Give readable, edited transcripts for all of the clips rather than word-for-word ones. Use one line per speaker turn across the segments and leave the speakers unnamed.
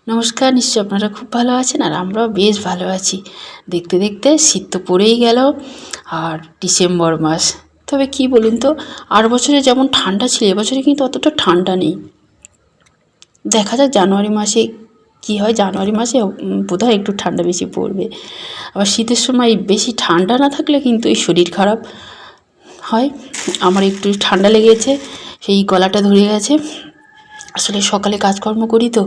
নমস্কার, নিশ্চয়ই আপনারা খুব ভালো আছেন আর আমরাও বেশ ভালো আছি। দেখতে দেখতে শীত তো পড়েই গেল আর ডিসেম্বর মাস। তবে কি বলুন তো, আর বছরে যেমন ঠান্ডা ছিল এবছরে কিন্তু অতটা ঠান্ডা নেই। দেখা যাক জানুয়ারি মাসে কি হয়। জানুয়ারি মাসে বোধহয় একটু ঠান্ডা বেশি পড়বে। আবার শীতের সময় বেশি ঠান্ডা না থাকলে কিন্তু এই শরীর খারাপ হয়। আমার একটু ঠান্ডা লেগেছে, সেই গলাটা ধরে গেছে। আসলে সকালে কাজকর্ম করি তো,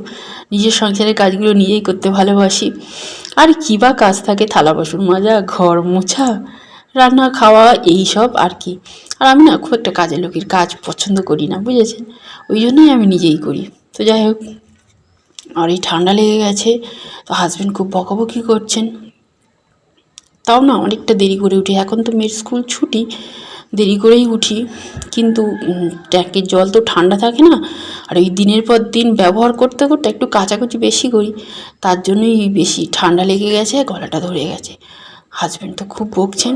নিজের সংসারের কাজগুলো নিজেই করতে ভালোবাসি। আর কী বা কাজ থাকে, থালা বাসন মাজা, ঘর মোছা, রান্না খাওয়া, এই সব আর কি। আর আমি না খুব একটা কাজের লোকের কাজ পছন্দ করি না, বুঝেছেন। ওই জন্যই আমি নিজেই করি। তো যাই হোক, আর এই ঠান্ডা লেগে গেছে, তো হাজব্যান্ড খুব বকাবকি করছেন। তাও না অনেকটা দেরি করে উঠি, এখন তো মেয়ের স্কুল ছুটি, দেরি করেই উঠি। কিন্তু ট্যাঙ্কের জল তো ঠান্ডা থাকে না, আর ওই দিনের পর দিন ব্যবহার করতে করতে একটু কাচাকুচি বেশি করি, তার জন্যই বেশি ঠান্ডা লেগে গেছে, গলাটা ধরে গেছে। হাজব্যান্ড তো খুব বকছেন।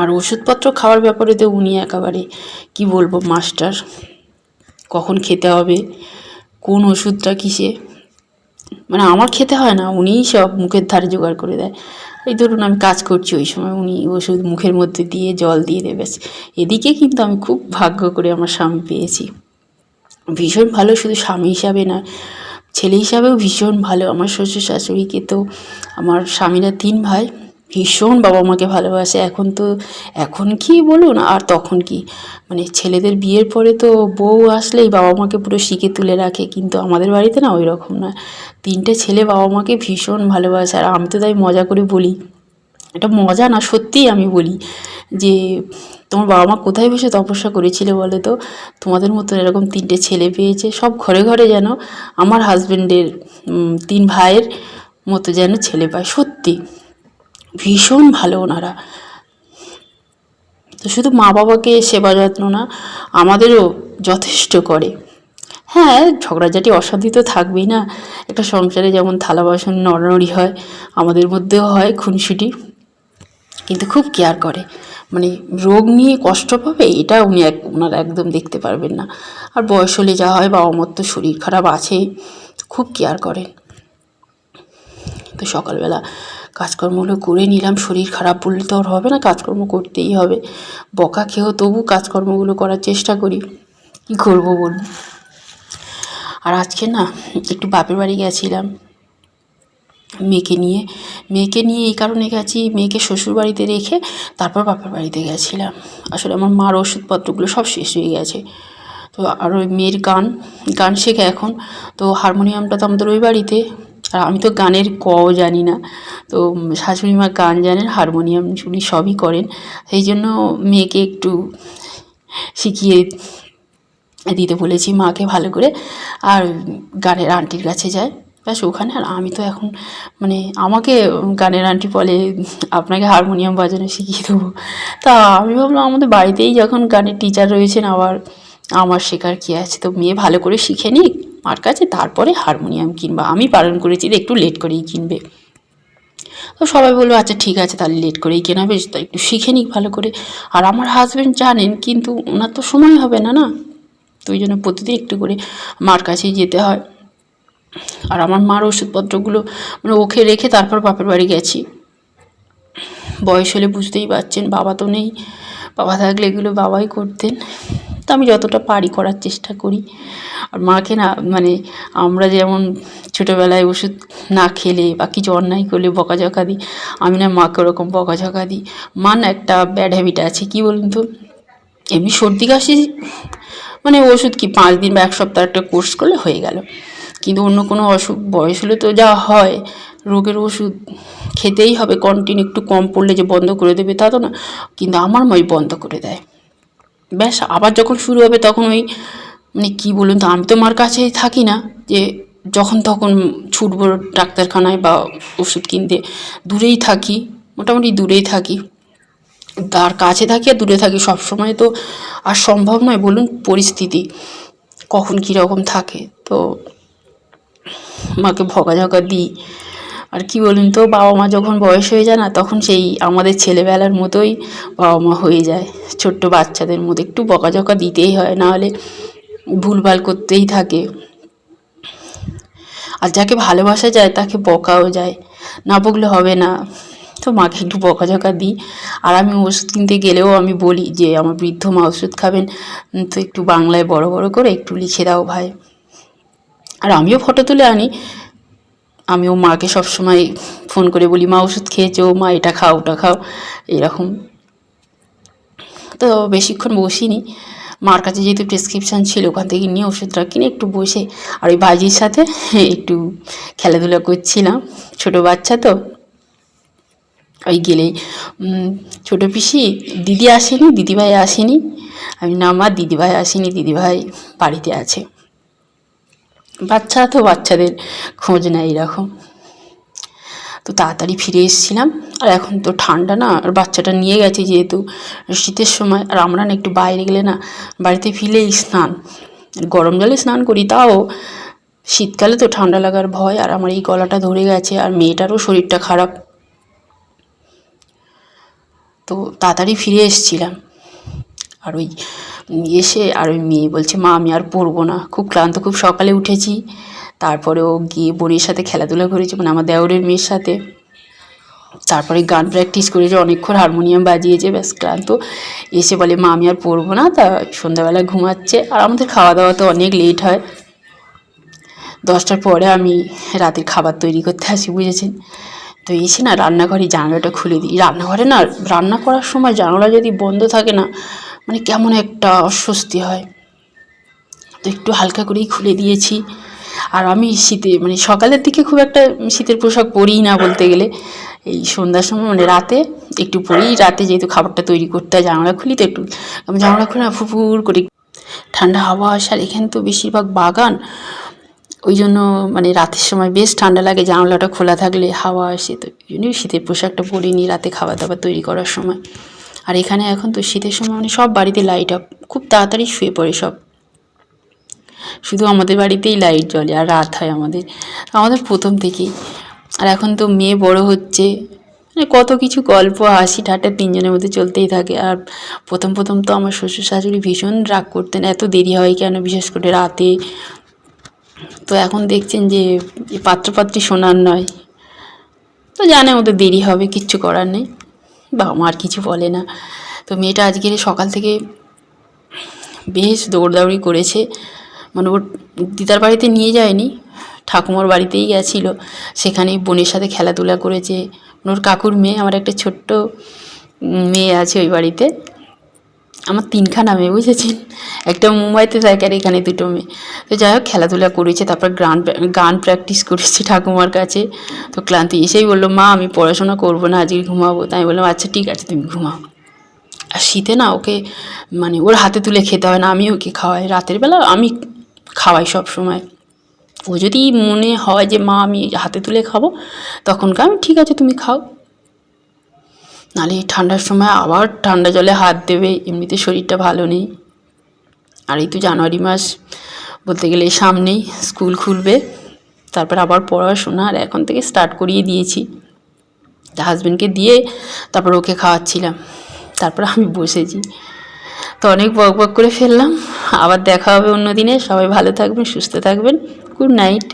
আর ওষুধপত্র খাওয়ার ব্যাপারে তো উনি একেবারে কি বলবো মাস্টার। কখন খেতে হবে, কোন ওষুধটা কিসে, মানে আমার খেতে হয় না, উনিই সব মুখের ধারে জোগাড় করে দেয়। এই ধরুন আমি কাজ করছি, ওই সময় উনি ওষুধ মুখের মধ্যে দিয়ে জল দিয়ে দেবে। এদিকে কিন্তু আমি খুব ভাগ্য করে আমার স্বামী পেয়েছি, ভীষণ ভালো। শুধু স্বামী হিসাবে না, ছেলে হিসাবেও ভীষণ ভালো। আমার শ্বশুর শাশুড়িকে তো, আমার স্বামীরা 3 ভাই, ভীষণ বাবা মাকে ভালোবাসে। এখন কি বলুন আর তখন কি, মানে ছেলেদের বিয়ের পরে তো বউ আসলেই বাবা মাকে পুরো শিখে তুলে রাখে, কিন্তু আমাদের বাড়িতে না ওই রকম না। 3টে ছেলে বাবা মাকে ভীষণ ভালোবাসে। আর আমি তো তাই মজা করে বলি, এটা মজা না, সত্যিই আমি বলি যে তোমার বাবা মা কোথায় বসে তপস্যা করেছিলে বলো তো, তোমাদের মতো এরকম 3টে ছেলে পেয়েছে। সব ঘরে ঘরে যেন আমার হাজব্যান্ডের 3 ভাইয়ের মতো যেন ছেলে পায়। সত্যি ভীষণ ভালো ওনারা। তো শুধু মা বাবাকে সেবা যত্ন না, আমাদেরও যথেষ্ট করে। হ্যাঁ, ঝগড়াঝাটি অশান্তি তো থাকবেই না, একটা সংসারে যেমন থালা বাসন নড়ানড়ি হয়, আমাদের মধ্যেও হয় খুনসুটি, কিন্তু খুব কেয়ার করে। মানে রোগ নিয়ে কষ্ট পাবে এটা ওনারা একদম দেখতে পারবেন না। আর বয়স হলে যা হয়, বাবা মার তো শরীর খারাপ আছেই, খুব কেয়ার করেন। তো সকালবেলা কাজকর্মগুলো করে নিলাম, শরীর খারাপ বললে তো আর হবে না, কাজকর্ম করতেই হবে। বকা খেয়েও তবু কাজকর্মগুলো করার চেষ্টা করি, কী করবো বলুন। আর আজকে না একটু বাপের বাড়ি গেছিলাম মেয়েকে নিয়ে এই কারণে গেছি, মেয়েকে শ্বশুরবাড়িতে রেখে তারপর বাপের বাড়িতে গেছিলাম। আসলে আমার মার ওষুধপত্রগুলো সব শেষ হয়ে গেছে। তো আর ওই মেয়ের গান শেখে এখন, তো হারমোনিয়ামটা তো আমাদের ওই বাড়িতে। আর আমি তো গানের কও জানি না, তো শাশুড়ি মা গান জানেন, হারমোনিয়াম উনি সবই করেন। সেই জন্য মেয়েকে একটু শিখিয়ে দিতে বলেছি মাকে ভালো করে। আর গানের আন্টির কাছে যায়, ব্যাস ওখানে। আর আমি তো এখন, মানে আমাকে গানের আন্টি বলে আপনাকে হারমোনিয়াম বাজানো শিখিয়ে দেবো। তা আমি ভাবলাম আমাদের বাড়িতেই যখন গানের টিচার রয়েছেন, আবার আমার শেখার কী আছে। তো মেয়ে ভালো করে শিখে নিক মার কাছে, তারপরে হারমোনিয়াম কিনবা। আমি বারণ করেছি যে একটু লেট করেই কিনবে। তো সবাই বললো আচ্ছা ঠিক আছে, তাহলে লেট করেই কেনাবে, তা একটু শিখে নিক ভালো করে। আর আমার হাজব্যান্ড জানেন, কিন্তু ওনার তো সময় হবে না, না। তো ওই জন্য প্রতিদিন একটু করে মার কাছেই যেতে হয়। আর আমার মার ওষুধপত্রগুলো মানে ওকে রেখে তারপর বাপের বাড়ি গেছি। বয়স হলে বুঝতেই পারছেন, বাবা তো নেই, বাবা থাকলে এগুলো বাবাই করতেন। তো আমি যতটা পারি করার চেষ্টা করি। আর মাকে না, মানে আমরা যেমন ছোটোবেলায় ওষুধ না খেলে বা কিছু অন্যায় করলে বকাঝকা দিই, আমি না মাকে ওরকম বকাঝকা দিই। মা না একটা ব্যাড হ্যাবিট আছে, কী বলুন তো, এমনি সর্দি কাশি মানে ওষুধ কি 5 দিন বা 1 সপ্তাহ একটা কোর্স করলে হয়ে গেল, কিন্তু অন্য কোনো অসুখ বয়স হলে তো যা হয়, রোগের ওষুধ খেতেই হবে কন্টিনিউ। একটু কম পড়লে যে বন্ধ করে দেবে তা তো না, কিন্তু আমার মাই বন্ধ করে দেয়। ব্যাস আবার যখন শুরু হবে তখন ওই, মানে কী বলুন তো, আমি তো মার কাছেই থাকি না যে যখন তখন ছুটবো ডাক্তারখানায় বা ওষুধ কিনতে, দূরেই থাকি, মোটামুটি দূরেই থাকি। তার কাছে থাকি আর দূরে থাকি, সবসময় তো আর সম্ভব নয় বলুন, পরিস্থিতি কখন কীরকম থাকে। তো মাকে বকাঝকা দিই। আর কি বলুন তো, বাবা মা যখন বয়স হয়ে যায় না, তখন সেই আমাদের ছেলেবেলার মতোই বাবা মা হয়ে যায়, ছোট্ট বাচ্চাদের মতো। একটু বকাঝকা দিতেই হয়, নাহলে ভুলভাল করতেই থাকে। আর যাকে ভালোবাসা যায় তাকে বকাও যায়, না বকলে হবে না। তো মাকে একটু বকাঝকা দিই। আর আমি ওষুধ কিনতে গেলেও আমি বলি যে আমার বৃদ্ধ মা ওষুধ খাবেন, তো একটু বাংলায় বড় বড় করে একটু লিখে দাও ভাই। আর আমিও ফটো তুলে আনি। আমিও মাকে সবসময় ফোন করে বলি, মা ওষুধ খেয়েছো, মা এটা খাও ওটা খাও, এরকম। তো বেশিক্ষণ বসিনি, মার কাছে যেহেতু প্রেসক্রিপশান ছিল ওখান থেকে নিয়ে ওষুধটা কিনে একটু বসে আর ওই বাজির সাথে একটু খেলাধুলা করছিলাম। ছোটো বাচ্চা তো, ওই গেলেই ছোটো পিসি দিদি আসেনি, দিদিভাই আসেনি। আমি না মা দিদিভাই আসেনি, দিদিভাই বাড়িতে আছে। বাচ্চা তো বাচ্চাদের খোঁজ নেয় এরকম। তো তাড়াতাড়ি ফিরে এসেছিলাম। আর এখন তো ঠান্ডা না, আর বাচ্চাটা নিয়ে গেছে যেহেতু শীতের সময়, আর আমরা না একটু বাইরে গেলে না বাড়িতে ফিরেই স্নান, গরম জলে স্নান করি, তাও শীতকালে তো ঠান্ডা লাগার ভয়। আর আমার এই গলাটা ধরে গেছে, আর মেয়েটারও শরীরটা খারাপ। তো তাড়াতাড়ি ফিরে এসেছিলাম। আর ওই এসে আর ওই মেয়ে বলছে, মা আমি আর পড়বো না, খুব ক্লান্ত, খুব সকালে উঠেছি। তারপরে ও গিয়ে বোনের সাথে খেলাধুলা করেছে, মানে আমার দেওরের মেয়ের সাথে। তারপরে গান প্র্যাকটিস করেছে, অনেকক্ষণ হারমোনিয়াম বাজিয়েছে, ব্যাস ক্লান্ত। এসে বলে, মা আমি আর পড়বো না, তা সন্ধ্যাবেলা ঘুমাচ্ছে। আর আমাদের খাওয়া দাওয়া তো অনেক লেট হয়, 10টার পরে আমি রাতের খাবার তৈরি করতে আসি, বুঝেছেন। তো এসে না রান্নাঘরে জানালাটা খুলে দিই। রান্নাঘরে না রান্না করার সময় জানালা যদি বন্ধ থাকে না, মানে কেমন একটা অস্বস্তি হয়। তো একটু হালকা করেই খুলে দিয়েছি। আর আমি শীতে মানে সকালের দিকে খুব একটা শীতের পোশাক পরিই না বলতে গেলে, এই সন্ধ্যার সময় মানে রাতে একটু পরেই, রাতে যেহেতু খাবারটা তৈরি করতে হয় জানালা খুলি, তো একটু আমি জানালা খুলে না ফুরফুর করে ঠান্ডা হাওয়া আসে। আর এখানে তো বেশিরভাগ বাগান, ওই জন্য মানে রাতের সময় বেশ ঠান্ডা লাগে, জানালাটা খোলা থাকলে হাওয়া আসে। তো ওই জন্যই শীতের পোশাকটা পরে নিই রাতে খাবার দাবার তৈরি করার সময়। আর এখানে এখন তো শীতের সময় মানে সব বাড়িতে লাইট আপ, খুব তাড়াতাড়ি শুয়ে পড়ে সব, শুধু আমাদের বাড়িতেই লাইট জ্বলে আর রাত হয় আমাদের, আমাদের প্রথম থেকেই। আর এখন তো মেয়ে বড় হচ্ছে, মানে কত কিছু গল্প হাসি ঠাট্টা তিনজনের মধ্যে চলতেই থাকে। আর প্রথম প্রথম তো আমার শ্বশুর শাশুড়ি ভীষণ রাগ করতেন, এত দেরি হয় কেন, বিশেষ করে রাতে। তো এখন দেখছেন যে পাত্রপাত্রী শোনার নয়, তো জানে ওদের দেরি হবে, কিচ্ছু করার নেই, বাবা মা আর কিছু বলে না। তো মেয়েটা আজকের সকাল থেকে বেশ দৌড়দৌড়ি করেছে, মানে ওর দিদার বাড়িতে নিয়ে যায়নি, ঠাকুমার বাড়িতেই গেছিলো, সেখানেই বোনের সাথে খেলাধুলা করেছে। ওর কাকুর মেয়ে, আমার একটা ছোট্ট মেয়ে আছে ওই বাড়িতে, আমার 3খানা মেয়ে, বুঝেছেন, একটা মুম্বাইতে থাকে আর এখানে 2টো মেয়ে। তো যাই হোক খেলাধুলা করেছে, তারপর গান প্র্যাকটিস করেছে ঠাকুমার কাছে। তো ক্লান্তি এসেই বললো, মা আমি পড়াশোনা করবো না, আজকে ঘুমাবো। তাই আমি বললাম, আচ্ছা ঠিক আছে তুমি ঘুমাও। আর শীতে না ওকে মানে ওর হাতে তুলে খেতে হয় না, আমি ওকে খাওয়াই, রাতের বেলা আমি খাওয়াই সব সময়। ও যদি মনে হয় যে মা আমি হাতে তুলে খাবো, তখনকার আমি ঠিক আছে তুমি খাও, নাহলে এই ঠান্ডার সময় আবার ঠান্ডা জলে হাত দেবে, এমনিতে শরীরটা ভালো নেই। আর এই তো জানুয়ারি মাস বলতে গেলে সামনেই স্কুল খুলবে, তারপর আবার পড়াশোনা, আর এখন থেকে স্টার্ট করিয়ে দিয়েছি। হাজব্যান্ডকে দিয়ে তারপর ওকে খাওয়াচ্ছিলাম, তারপর আমি বসেছি। তো অনেক বক বক করে ফেললাম, আবার দেখা হবে অন্য দিনে। সবাই ভালো থাকবেন, সুস্থ থাকবেন, গুড নাইট।